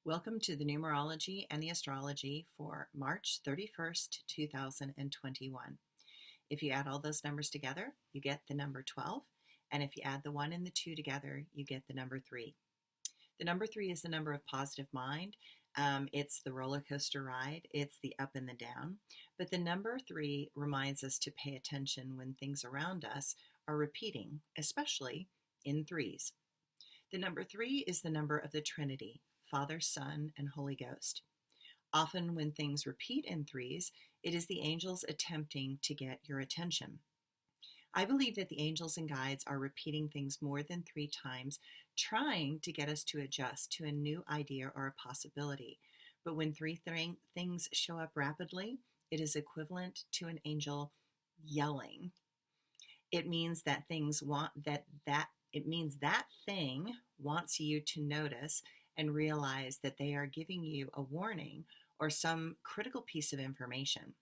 Welcome to the Numerology and the Astrology for March 31st, 2021. If you add all those numbers together, you get the number 12. And if you add the 1 and the 2 together, you get the number 3. The number 3 is the number of positive mind. It's the roller coaster ride. It's the up and the down. But the number 3 reminds us to pay attention when things around us are repeating, especially in threes. The number 3 is the number of the Trinity, Father, Son, and Holy Ghost. Often when things repeat in threes, it is the angels attempting to get your attention. I believe that the angels and guides are repeating things more than 3 times, trying to get us to adjust to a new idea or a possibility. But when 3 things show up rapidly, it is equivalent to an angel yelling. It means that thing wants you to notice and realize that they are giving you a warning or some critical piece of information.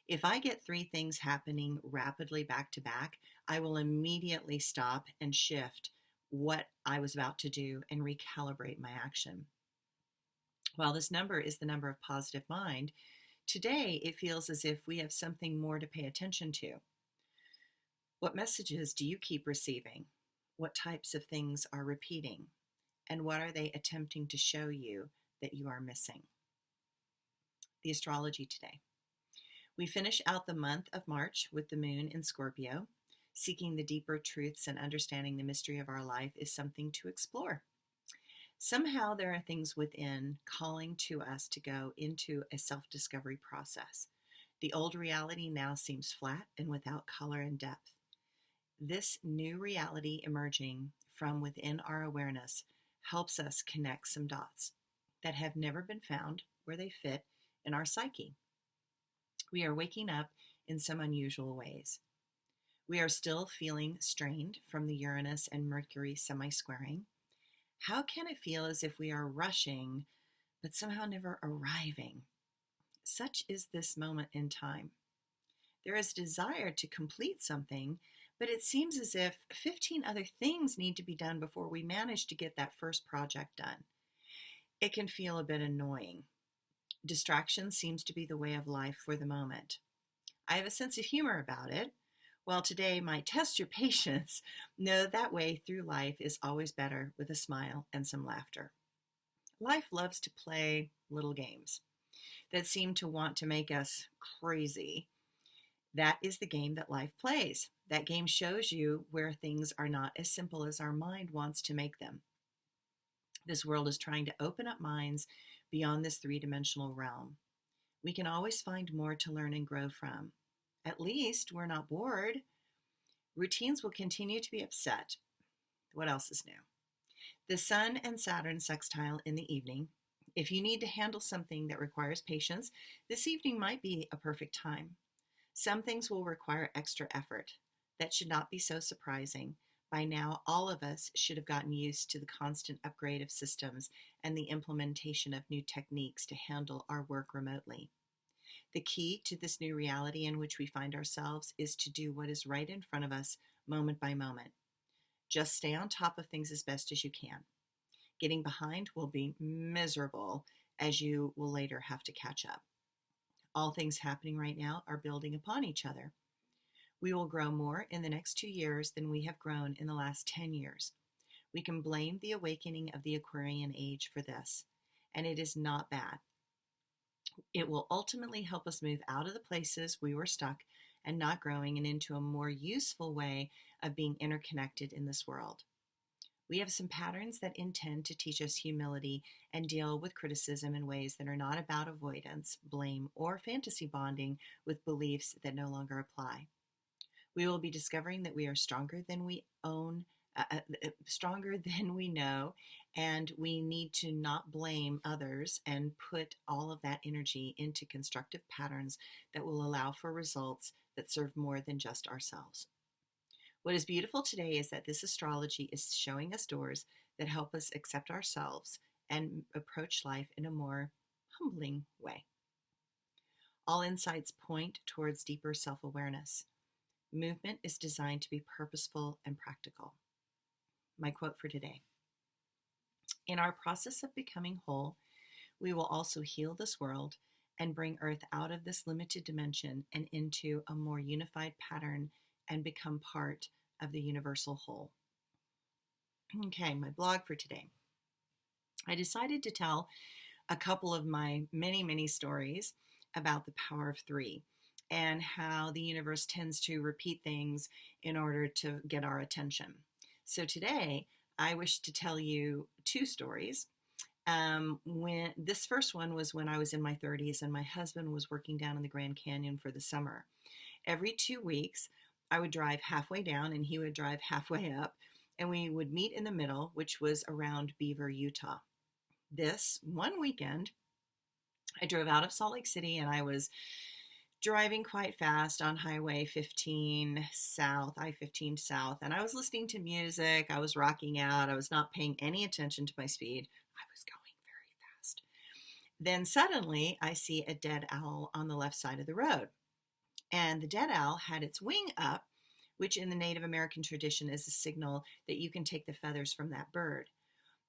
If I get 3 things happening rapidly back to back, I will immediately stop and shift what I was about to do and recalibrate my action. While this number is the number of positive mind, today it feels as if we have something more to pay attention to. What messages do you keep receiving? What types of things are repeating? And what are they attempting to show you that you are missing? The astrology today. We finish out the month of March with the moon in Scorpio. Seeking the deeper truths and understanding the mystery of our life is something to explore. Somehow there are things within calling to us to go into a self-discovery process. The old reality now seems flat and without color and depth. This new reality emerging from within our awareness helps us connect some dots that have never been found where they fit in our psyche. We are waking up in some unusual ways. We are still feeling strained from the Uranus and Mercury semi-squaring. How can it feel as if we are rushing, but somehow never arriving? Such is this moment in time. There is a desire to complete something, but it seems as if 15 other things need to be done before we manage to get that first project done. It can feel a bit annoying. Distraction seems to be the way of life for the moment. I have a sense of humor about it. While today might test your patience, know that way through life is always better with a smile and some laughter. Life loves to play little games that seem to want to make us crazy. That is the game that life plays. That game shows you where things are not as simple as our mind wants to make them. This world is trying to open up minds beyond this 3-dimensional realm. We can always find more to learn and grow from. At least we're not bored. Routines will continue to be upset. What else is new? The Sun and Saturn sextile in the evening. If you need to handle something that requires patience, this evening might be a perfect time. Some things will require extra effort. That should not be so surprising. By now, all of us should have gotten used to the constant upgrade of systems and the implementation of new techniques to handle our work remotely. The key to this new reality in which we find ourselves is to do what is right in front of us moment by moment. Just stay on top of things as best as you can. Getting behind will be miserable, as you will later have to catch up. All things happening right now are building upon each other. We will grow more in the next 2 years than we have grown in the last 10 years. We can blame the awakening of the Aquarian age for this, and it is not bad. It will ultimately help us move out of the places we were stuck and not growing and into a more useful way of being interconnected in this world. We have some patterns that intend to teach us humility and deal with criticism in ways that are not about avoidance, blame, or fantasy bonding with beliefs that no longer apply. We will be discovering that we are stronger than we know, and we need to not blame others and put all of that energy into constructive patterns that will allow for results that serve more than just ourselves. What is beautiful today is that this astrology is showing us doors that help us accept ourselves and approach life in a more humbling way. All insights point towards deeper self-awareness. Movement is designed to be purposeful and practical. My quote for today: In our process of becoming whole, we will also heal this world and bring Earth out of this limited dimension and into a more unified pattern and become part of the universal whole. Okay, my blog for today. I decided to tell a couple of my many, many stories about the power of three and how the universe tends to repeat things in order to get our attention. So today, I wish to tell you two stories. When this first one was when I was in my 30s and my husband was working down in the Grand Canyon for the summer. Every 2 weeks, I would drive halfway down and he would drive halfway up, and we would meet in the middle, which was around Beaver, Utah. This one weekend, I drove out of Salt Lake City and I was driving quite fast on Highway 15 South, I-15 South, and I was listening to music. I was rocking out. I was not paying any attention to my speed. I was going very fast. Then suddenly, I see a dead owl on the left side of the road. And the dead owl had its wing up, which in the Native American tradition is a signal that you can take the feathers from that bird.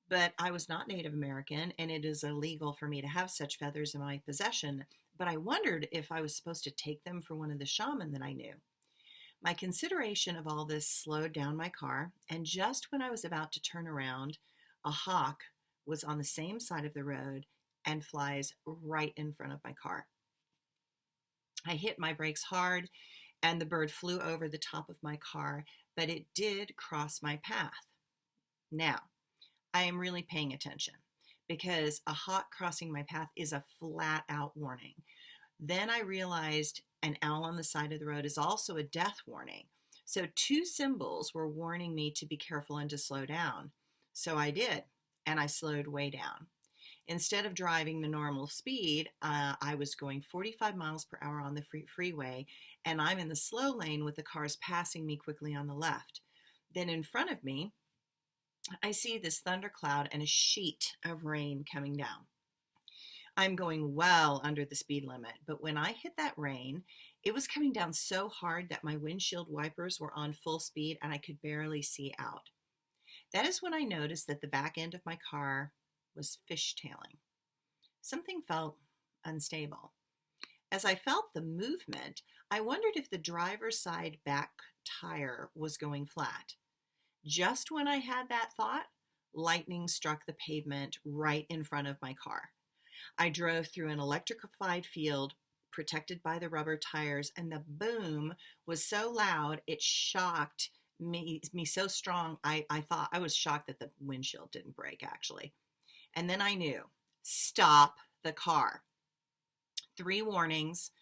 But I was not Native American, and it is illegal for me to have such feathers in my possession. But I wondered if I was supposed to take them for one of the shaman that I knew. My consideration of all this slowed down my car, and just when I was about to turn around, a hawk was on the same side of the road and flies right in front of my car. I hit my brakes hard, and the bird flew over the top of my car, but it did cross my path. Now, I am really paying attention because a hawk crossing my path is a flat out warning. Then I realized an owl on the side of the road is also a death warning. So two symbols were warning me to be careful and to slow down. So I did, and I slowed way down. Instead of driving the normal speed, I was going 45 miles per hour on the freeway, and I'm in the slow lane with the cars passing me quickly on the left. Then in front of me, I see this thundercloud and a sheet of rain coming down. I'm going well under the speed limit, but when I hit that rain, it was coming down so hard that my windshield wipers were on full speed and I could barely see out. That is when I noticed that the back end of my car was fishtailing. Something felt unstable. As I felt the movement, I wondered if the driver's side back tire was going flat. Just when I had that thought, lightning struck the pavement right in front of my car. I drove through an electrified field protected by the rubber tires, and the boom was so loud it shocked me so strong. I thought I was shocked that the windshield didn't break, actually. And then I knew, stop the car. 3 warnings,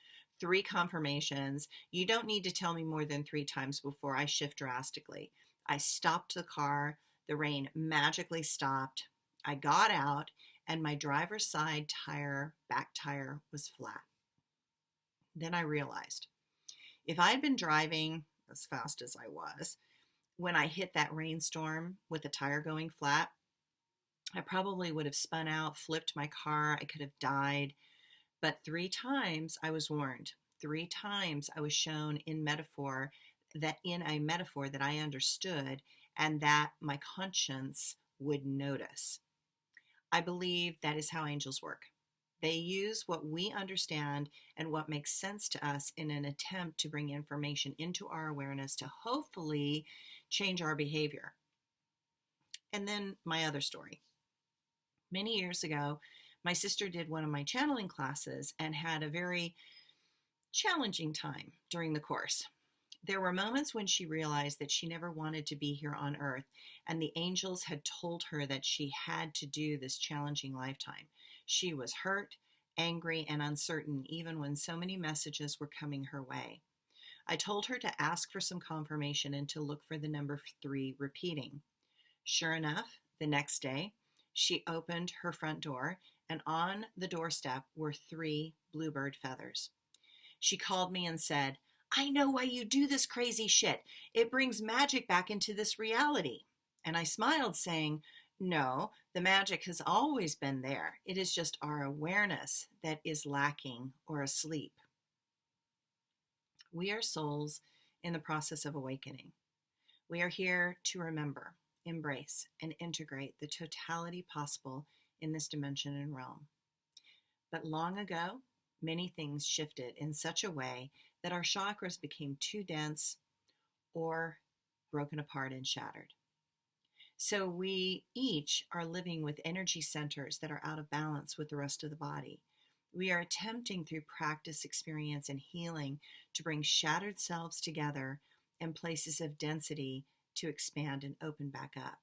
3 confirmations. You don't need to tell me more than 3 times before I shift drastically. I stopped the car. The rain magically stopped. I got out, and my driver's side back tire was flat. Then I realized, if I had been driving as fast as I was, when I hit that rainstorm with the tire going flat, I probably would have spun out, flipped my car. I could have died. But 3 times I was warned. 3 times I was shown in a metaphor that I understood and that my conscience would notice. I believe that is how angels work. They use what we understand and what makes sense to us in an attempt to bring information into our awareness to hopefully change our behavior. And then my other story. Many years ago, my sister did one of my channeling classes and had a very challenging time during the course. There were moments when she realized that she never wanted to be here on earth, and the angels had told her that she had to do this challenging lifetime. She was hurt, angry, and uncertain, even when so many messages were coming her way. I told her to ask for some confirmation and to look for the number 3 repeating. Sure enough, the next day, she opened her front door, and on the doorstep were 3 bluebird feathers. She called me and said, "I know why you do this crazy shit. It brings magic back into this reality." And I smiled, saying, "No, the magic has always been there. It is just our awareness that is lacking or asleep." We are souls in the process of awakening. We are here to remember. embrace, and integrate the totality possible in this dimension and realm. But long ago, many things shifted in such a way that our chakras became too dense or broken apart and shattered. So we each are living with energy centers that are out of balance with the rest of the body. We are attempting through practice, experience, and healing to bring shattered selves together and places of density to expand and open back up.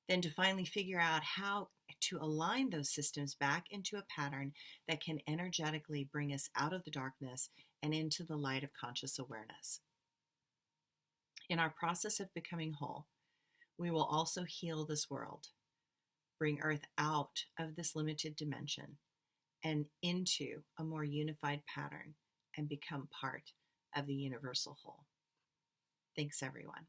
Then to finally figure out how to align those systems back into a pattern that can energetically bring us out of the darkness and into the light of conscious awareness. In our process of becoming whole, we will also heal this world, bring Earth out of this limited dimension and into a more unified pattern and become part of the universal whole. Thanks, everyone.